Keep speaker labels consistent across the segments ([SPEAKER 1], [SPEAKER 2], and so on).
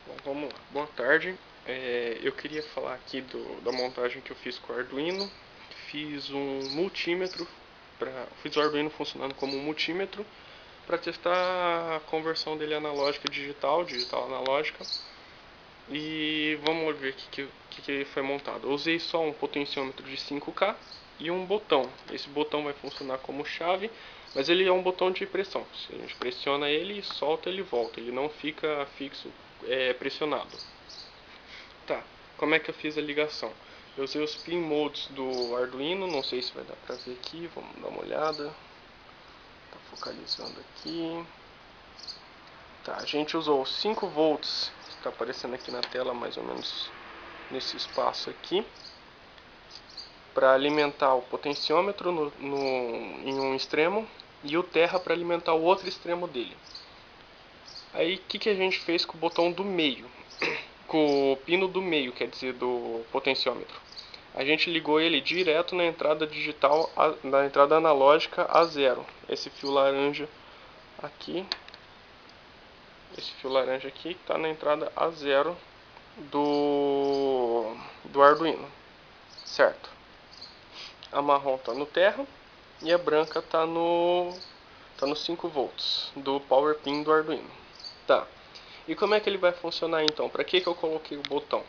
[SPEAKER 1] Bom, vamos lá. Boa tarde. Eu queria falar aqui da montagem que eu fiz com o Arduino. Fiz um multímetro, fiz o Arduino funcionando como um multímetro para testar a conversão dele analógica digital, digital analógica. E vamos ver o que foi montado. Eu usei só um potenciômetro de 5K e um botão. Esse botão vai funcionar como chave, mas ele é um botão de pressão. Se a gente pressiona ele, solta, ele volta. Ele não fica fixo, pressionado. Tá, como é que eu fiz a ligação? Eu usei os pin modes do Arduino, não sei se vai dar pra ver aqui, vamos dar uma olhada. Tá focalizando aqui. Tá, a gente usou 5 volts, está aparecendo aqui na tela mais ou menos nesse espaço aqui, para alimentar o potenciômetro em um extremo e o terra para alimentar o outro extremo dele. Aí o que a gente fez com o botão do meio? Com o pino do meio, quer dizer, do potenciômetro. A gente ligou ele direto na entrada digital, na entrada analógica a zero. Esse fio laranja aqui, está na entrada a zero do Arduino, certo? A marrom está no terra e a branca está no 5 volts do power pin do Arduino. Tá. E como é que ele vai funcionar então? Para que eu coloquei o botão?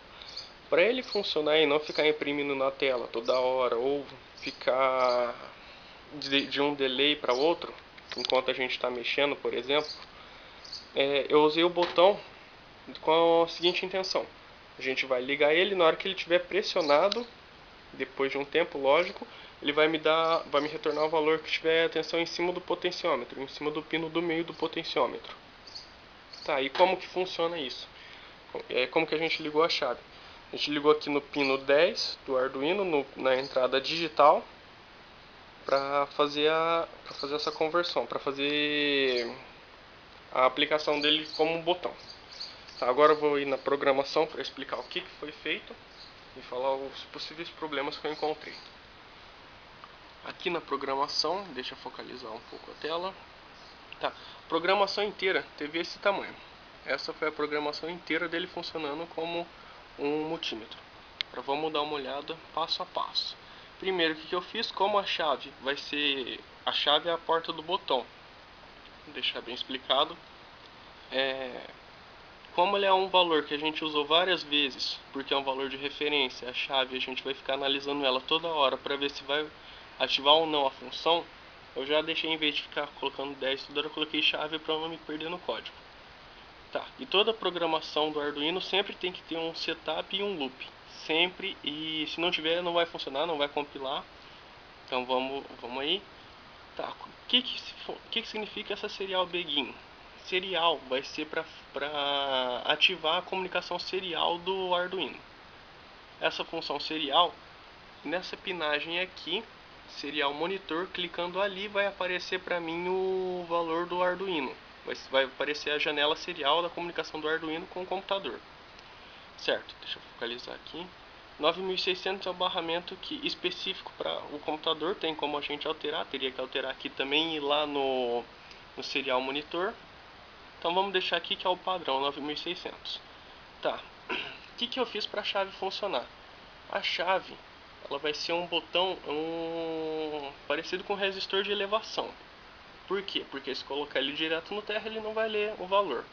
[SPEAKER 1] Para ele funcionar e não ficar imprimindo na tela toda hora ou ficar de um delay para outro, enquanto a gente está mexendo, por exemplo, eu usei o botão com a seguinte intenção: a gente vai ligar ele na hora que ele estiver pressionado, depois de um tempo, lógico, ele vai me retornar o valor que tiver a tensão em cima do potenciômetro, em cima do pino do meio do potenciômetro. Tá, e como que funciona isso? Como que a gente ligou a chave? A gente ligou aqui no pino 10 do Arduino, na entrada digital, para fazer essa conversão, para fazer a aplicação dele como um botão. Tá, agora eu vou ir na programação para explicar o que foi feito e falar os possíveis problemas que eu encontrei. Aqui na programação, deixa eu focalizar um pouco a tela. Tá, a programação inteira teve esse tamanho. Essa foi a programação inteira dele funcionando como um multímetro. Agora vamos dar uma olhada passo a passo. Primeiro, o que eu fiz? Como a chave vai ser... A chave é a porta do botão. Vou deixar bem explicado. Como ele é um valor que a gente usou várias vezes, porque é um valor de referência, a chave a gente vai ficar analisando ela toda hora para ver se vai ativar ou não a função. Eu já deixei, em vez de ficar colocando 10 toda hora, eu coloquei chave para não me perder no código. Tá, e toda a programação do Arduino sempre tem que ter um setup e um loop. Sempre, e se não tiver não vai funcionar, não vai compilar. Então vamos aí. Tá, o que significa essa serial begin? Serial vai ser para ativar a comunicação serial do Arduino. Essa função serial, nessa pinagem aqui, serial monitor, clicando ali vai aparecer para mim o valor do Arduino. Vai aparecer a janela serial da comunicação do Arduino com o computador. Certo, deixa eu focalizar aqui. 9600 é o barramento específico para o computador, tem como a gente alterar, teria que alterar aqui também e ir lá no serial monitor. Então vamos deixar aqui que é o padrão, 9600. Tá, o que eu fiz para a chave funcionar? A chave, ela vai ser um botão parecido com um resistor de elevação. Por quê? Porque se colocar ele direto no terra, ele não vai ler o valor.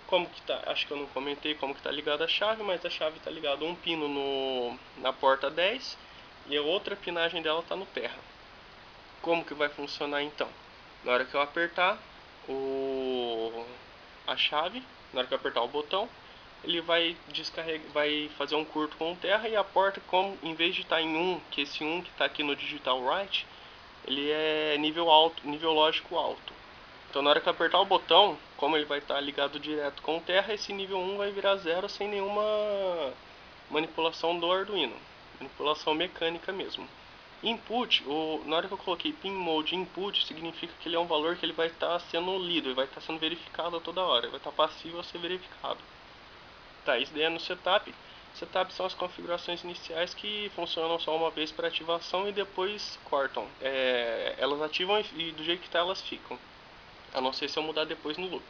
[SPEAKER 1] Como que tá? Acho que eu não comentei como que tá ligada a chave, mas a chave tá ligada um pino na porta 10 e a outra pinagem dela tá no terra. Como que vai funcionar então? Na hora que eu apertar a chave, na hora que eu apertar o botão, ele vai vai fazer um curto com o terra, e a porta, como em vez de estar em 1, que esse 1 que está aqui no digital write, ele é nível alto, nível lógico alto. Então na hora que eu apertar o botão, como ele vai estar ligado direto com o terra, esse nível 1 vai virar 0 sem nenhuma manipulação do Arduino. Manipulação mecânica mesmo. Input, na hora que eu coloquei pin mode input, significa que ele é um valor que ele vai estar sendo lido, ele vai estar sendo verificado a toda hora, ele vai estar passível a ser verificado. Tá, isso daí é no setup. Setup são as configurações iniciais que funcionam só uma vez para ativação e depois cortam. Elas ativam e do jeito que tá elas ficam. A não ser se eu mudar depois no loop.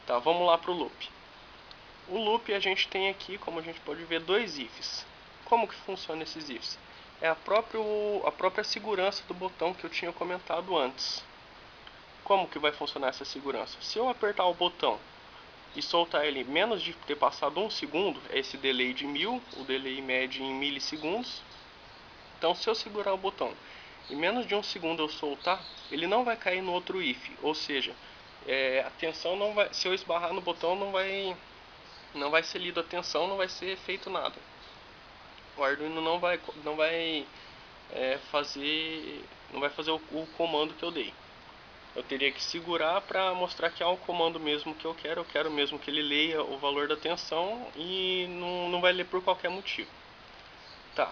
[SPEAKER 1] Tá, vamos lá pro loop. O loop a gente tem aqui, como a gente pode ver, dois ifs. Como que funciona esses ifs? É a própria segurança do botão que eu tinha comentado antes. Como que vai funcionar essa segurança? Se eu apertar o botão e soltar ele menos de ter passado 1 segundo, é esse delay de 1000, o delay mede em milissegundos. Então se eu segurar o botão e menos de 1 segundo eu soltar, ele não vai cair no outro if, ou seja, a tensão não vai, se eu esbarrar no botão não vai ser lido a tensão, não vai ser feito nada. O Arduino não vai fazer o comando que eu dei. Eu teria que segurar para mostrar que é o comando mesmo que eu quero mesmo que ele leia o valor da tensão e não vai ler por qualquer motivo. Tá,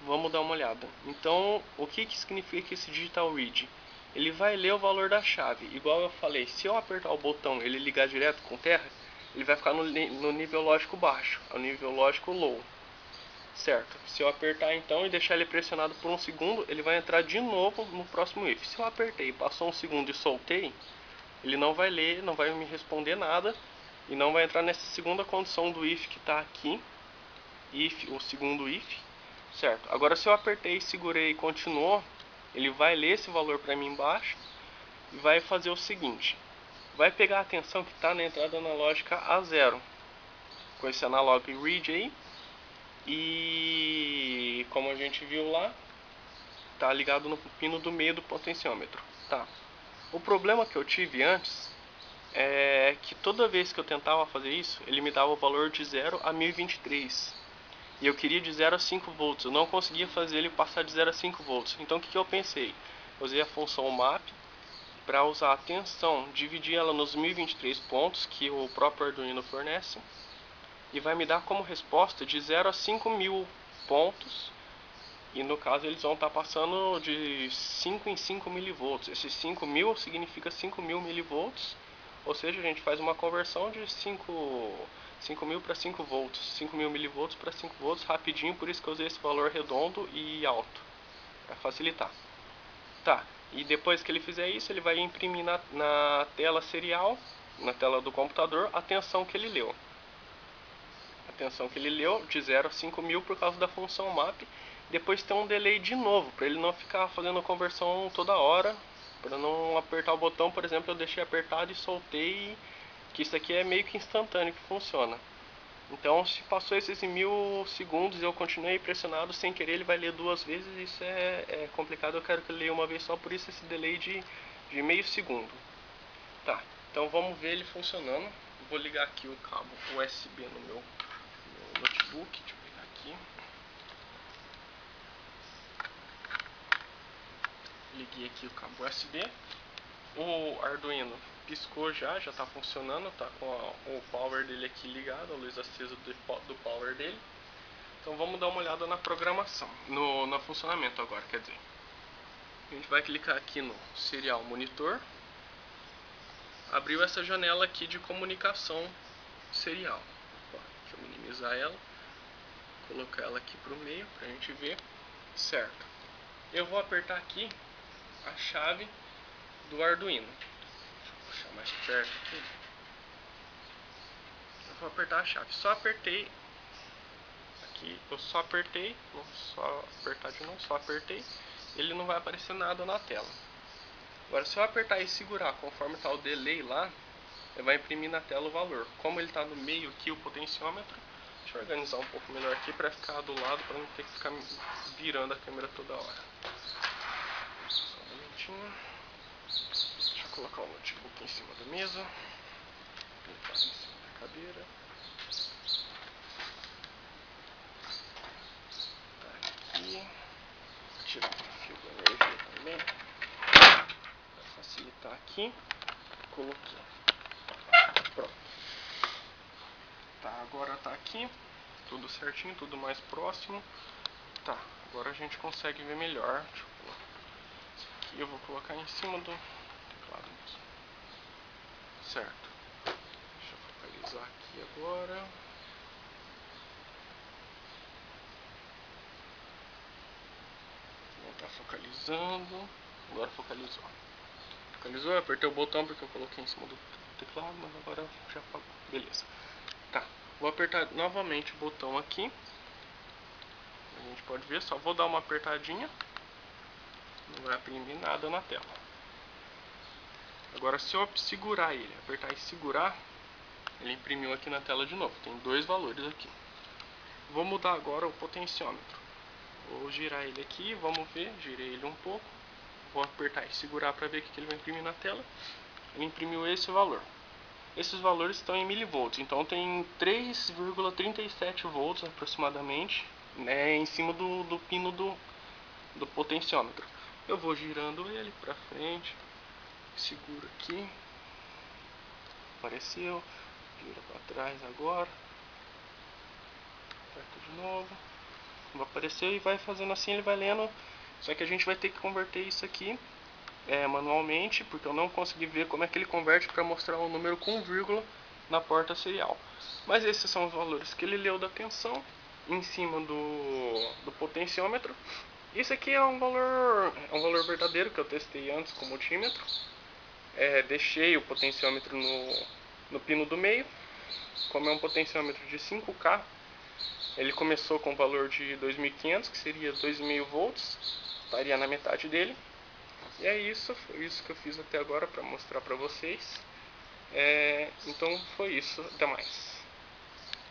[SPEAKER 1] vamos dar uma olhada. Então, o que significa esse digital read? Ele vai ler o valor da chave, igual eu falei, se eu apertar o botão e ele ligar direto com terra, ele vai ficar no nível lógico baixo, ao nível lógico low. Certo, se eu apertar então e deixar ele pressionado por 1 segundo, ele vai entrar de novo no próximo if. Se eu apertei, passou 1 segundo e soltei, ele não vai ler, não vai me responder nada e não vai entrar nessa segunda condição do if que está aqui, o segundo if, certo? Agora se eu apertei, segurei e continuou, ele vai ler esse valor para mim embaixo e vai fazer o seguinte: vai pegar a tensão que está na entrada analógica A0 com esse analog read aí. E como a gente viu lá, tá ligado no pino do meio do potenciômetro. Tá. O problema que eu tive antes é que toda vez que eu tentava fazer isso, ele me dava o valor de 0 a 1023. E eu queria de 0 a 5 volts. Eu não conseguia fazer ele passar de 0 a 5 volts. Então o que eu pensei? Eu usei a função map para usar a tensão, dividir ela nos 1023 pontos que o próprio Arduino fornece. E vai me dar como resposta de 0 a 5.000 pontos. E no caso eles vão estar passando de 5 em 5 milivolts. Esses 5.000 significa 5.000 milivolts. Ou seja, a gente faz uma conversão de 5.000 para 5 volts. 5.000 milivolts para 5 volts rapidinho. Por isso que eu usei esse valor redondo e alto, para facilitar. Tá, e depois que ele fizer isso, ele vai imprimir na tela serial, na tela do computador, a tensão que ele leu. Atenção que ele leu de 0 a 5.000 por causa da função map. Depois tem um delay de novo, para ele não ficar fazendo conversão toda hora, para não apertar o botão. Por exemplo, eu deixei apertado e soltei, que isso aqui é meio que instantâneo que funciona. Então se passou esses 1000 segundos e eu continuei pressionado sem querer, ele vai ler duas vezes. Isso é complicado, eu quero que ele leia uma vez só, por isso esse delay de meio segundo. Tá, então vamos ver ele funcionando. Vou ligar aqui o cabo USB no meu notebook, deixa eu pegar aqui. Liguei aqui o cabo USB. O Arduino piscou já está funcionando, tá com o power dele aqui ligado, a luz acesa do power dele. Então vamos dar uma olhada na programação, no funcionamento agora, quer dizer. A gente vai clicar aqui no Serial Monitor. Abriu essa janela aqui de comunicação serial. Deixa eu minimizar ela. Colocar ela aqui para o meio para a gente ver. Certo. Eu vou apertar aqui a chave do Arduino. Deixa eu puxar mais perto aqui. Eu vou apertar a chave. Só apertei aqui. Eu só apertei. Vou só apertar de novo. Só apertei. Ele não vai aparecer nada na tela. Agora se eu apertar e segurar conforme está o delay lá, ele vai imprimir na tela o valor. Como ele está no meio aqui o potenciômetro, deixa eu organizar um pouco melhor aqui para ficar do lado, para não ter que ficar virando a câmera toda hora. Só um minutinho. Deixa eu colocar o notebook em cima da mesa. Colocar em cima da cadeira. Tá aqui. Tirar o fio da energia também. Para facilitar aqui. Coloquei. Pronto. Tá, agora tá aqui. Tudo certinho, tudo mais próximo. Tá, agora a gente consegue ver melhor. Deixa eu colocar. Esse aqui eu vou colocar em cima do teclado mesmo. Certo. Deixa eu focalizar aqui agora. Não tá focalizando. Agora focalizou. Focalizou, eu apertei o botão porque eu coloquei em cima do teclado, mas agora já falou. Beleza. Tá, vamos vou apertar novamente o botão aqui. A gente pode ver, só vou dar uma apertadinha. Não vai imprimir nada na tela. Agora se eu segurar ele, apertar e segurar, ele imprimiu aqui na tela de novo. Tem dois valores aqui. Vou mudar agora o potenciômetro. Vou girar ele aqui, vamos ver, girei ele um pouco. Vou apertar e segurar para ver o que ele vai imprimir na tela. Ele imprimiu esse valor. Esses valores estão em milivolts, então tem 3,37 volts aproximadamente, né, em cima do pino do potenciômetro. Eu vou girando ele para frente, seguro aqui, apareceu, gira para trás agora, aperta de novo, apareceu e vai fazendo assim, ele vai lendo. Só que a gente vai ter que converter isso aqui manualmente, porque eu não consegui ver como é que ele converte para mostrar o número com vírgula na porta serial. Mas esses são os valores que ele leu da tensão em cima do potenciômetro. Isso aqui é um valor verdadeiro que eu testei antes com o multímetro. Deixei o potenciômetro no pino do meio. Como é um potenciômetro de 5K, ele começou com o valor de 2500, que seria 2,5 volts, estaria na metade dele. E é isso, foi isso que eu fiz até agora para mostrar para vocês. Então foi isso, até mais.